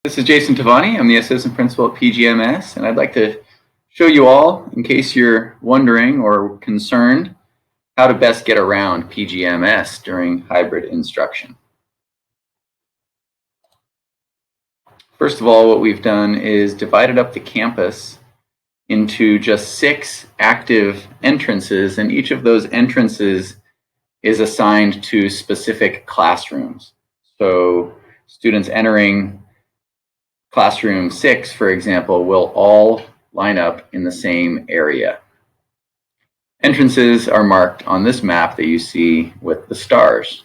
This is Jason Tavani. I'm the Assistant Principal at PGMS, and I'd like to show you all, in case you're wondering or concerned, how to best get around PGMS during hybrid instruction. First of all, what we've done is divided up the campus into just 6 active entrances, and each of those entrances is assigned to specific classrooms. So students entering Classroom 6, for example, will all line up in the same area. Entrances are marked on this map that you see with the stars.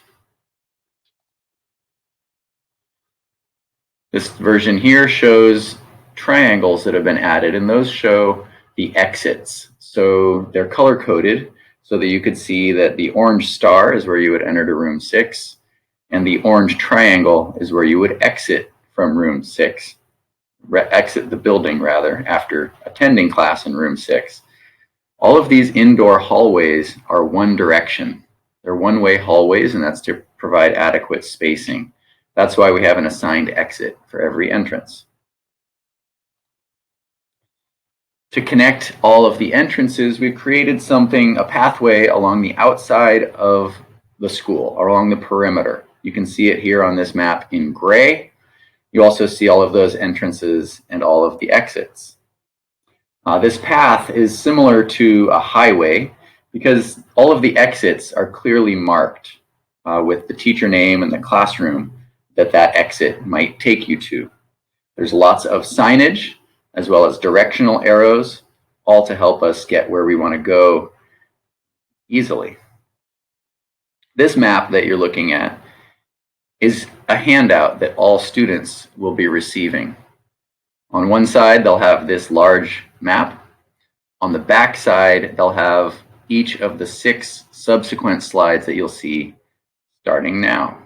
This version here shows triangles that have been added, and those show the exits. So they're color-coded so that you could see that the orange star is where you would enter to room 6, and the orange triangle is where you would exit from room 6. Exit the building rather after attending class in room 6. All of these indoor hallways are one direction. They're one-way hallways, and that's to provide adequate spacing. That's why we have an assigned exit for every entrance. To connect all of the entrances, we've created a pathway along the outside of the school, or along the perimeter. You can see it here on this map in gray. You also see all of those entrances and all of the exits. This path is similar to a highway because all of the exits are clearly marked with the teacher name and the classroom that exit might take you to. There's lots of signage as well as directional arrows, all to help us get where we want to go easily. This map that you're looking at is a handout that all students will be receiving. On one side, they'll have this large map. On the back side, they'll have each of the 6 subsequent slides that you'll see starting now.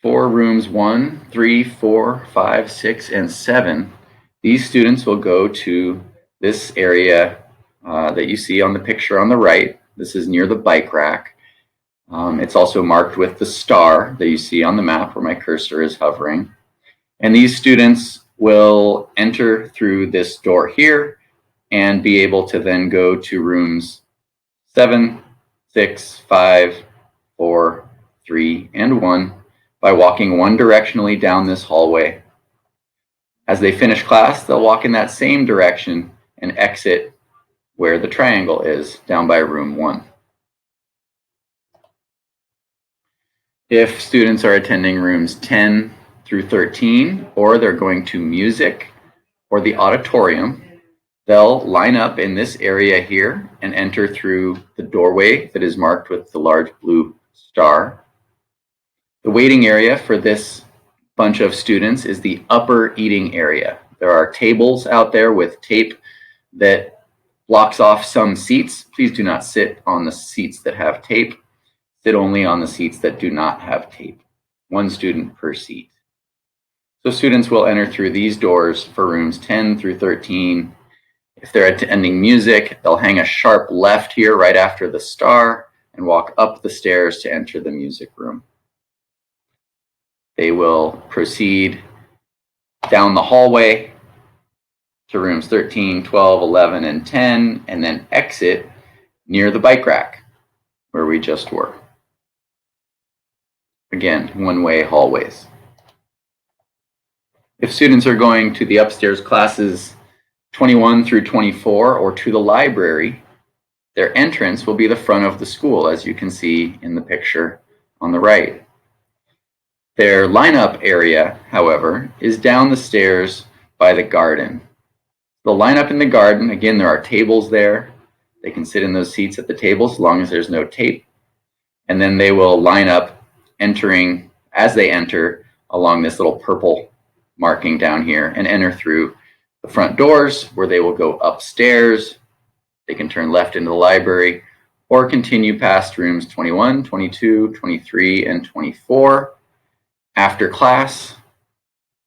For rooms 1, 3, 4, 5, 6, and 7, these students will go to this area that you see on the picture on the right. This is near the bike rack. It's also marked with the star that you see on the map where my cursor is hovering. And these students will enter through this door here and be able to then go to rooms 7, 6, 5, 4, 3, and 1 by walking one directionally down this hallway. As they finish class, they'll walk in that same direction and exit where the triangle is, down by room 1. If students are attending rooms 10 through 13, or they're going to music or the auditorium, they'll line up in this area here and enter through the doorway that is marked with the large blue star. The waiting area for this bunch of students is the upper eating area. There are tables out there with tape that blocks off some seats. Please do not sit on the seats that have tape. Sit only on the seats that do not have tape. 1 student per seat. So students will enter through these doors for rooms 10 through 13. If they're attending music, they'll hang a sharp left here right after the star and walk up the stairs to enter the music room. They will proceed down the hallway to rooms 13, 12, 11, and 10, and then exit near the bike rack where we just were. Again, one-way hallways. If students are going to the upstairs classes 21 through 24 or to the library, their entrance will be the front of the school, as you can see in the picture on the right. Their lineup area, however, is down the stairs by the garden. They'll line up in the garden. Again, there are tables there. They can sit in those seats at the tables as long as there's no tape. And then they will line up entering, as they enter, along this little purple marking down here and enter through the front doors where they will go upstairs. They can turn left into the library or continue past rooms 21, 22, 23, and 24. After class,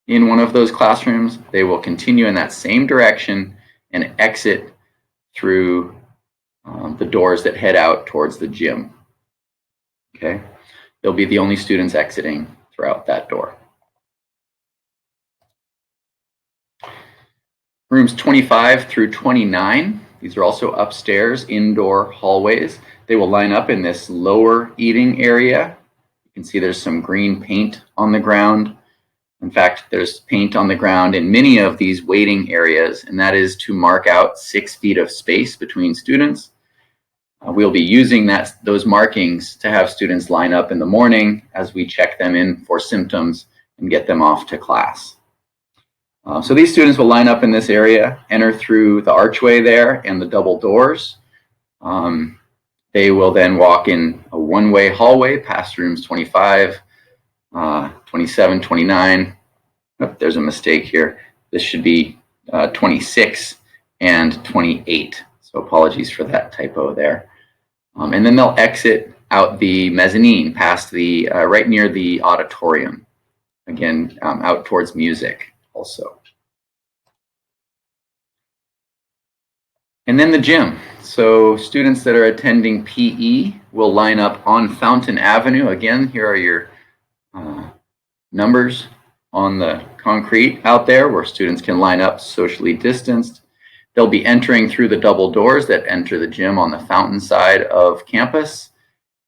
in one of those classrooms, they will continue in that same direction and exit through the doors that head out towards the gym. Okay. They'll be the only students exiting throughout that door. Rooms 25 through 29, these are also upstairs indoor hallways. They will line up in this lower eating area. You can see there's some green paint on the ground. In fact, there's paint on the ground in many of these waiting areas, and that is to mark out 6 feet of space between students. We'll be using those markings to have students line up in the morning as we check them in for symptoms and get them off to class. So these students will line up in this area, enter through the archway there and the double doors. They will then walk in a one-way hallway past rooms 25, 27, 29. Oh, there's a mistake here. This should be 26 and 28. So apologies for that typo there. And then they'll exit out the mezzanine past the right near the auditorium. Again, out towards music also. And then the gym. So students that are attending PE will line up on Fountain Avenue. Again, here are your numbers on the concrete out there where students can line up socially distanced. They'll be entering through the double doors that enter the gym on the Fountain side of campus.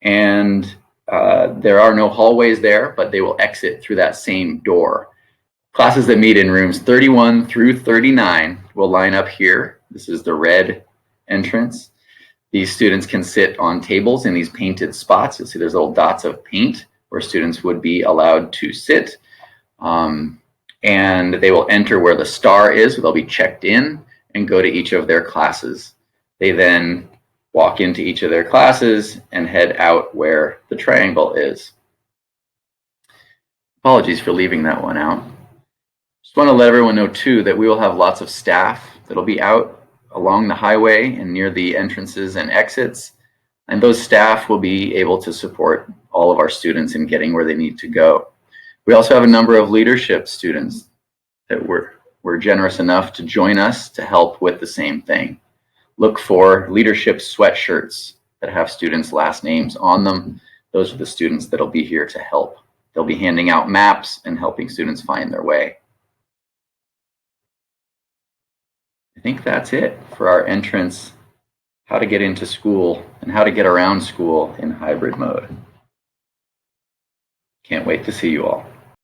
And there are no hallways there, but they will exit through that same door. Classes that meet in rooms 31 through 39 will line up here. This is the red entrance. These students can sit on tables in these painted spots. You'll see there's little dots of paint where students would be allowed to sit. And they will enter where the star is. They'll be checked in and go to each of their classes. They then walk into each of their classes and head out where the triangle is. Apologies for leaving that one out. Just want to let everyone know too that we will have lots of staff that'll be out along the highway and near the entrances and exits. And those staff will be able to support all of our students in getting where they need to go. We also have a number of leadership students that were generous enough to join us to help with the same thing. Look for leadership sweatshirts that have students' last names on them. Those are the students that'll be here to help. They'll be handing out maps and helping students find their way. I think that's it for our entrance, how to get into school and how to get around school in hybrid mode. Can't wait to see you all.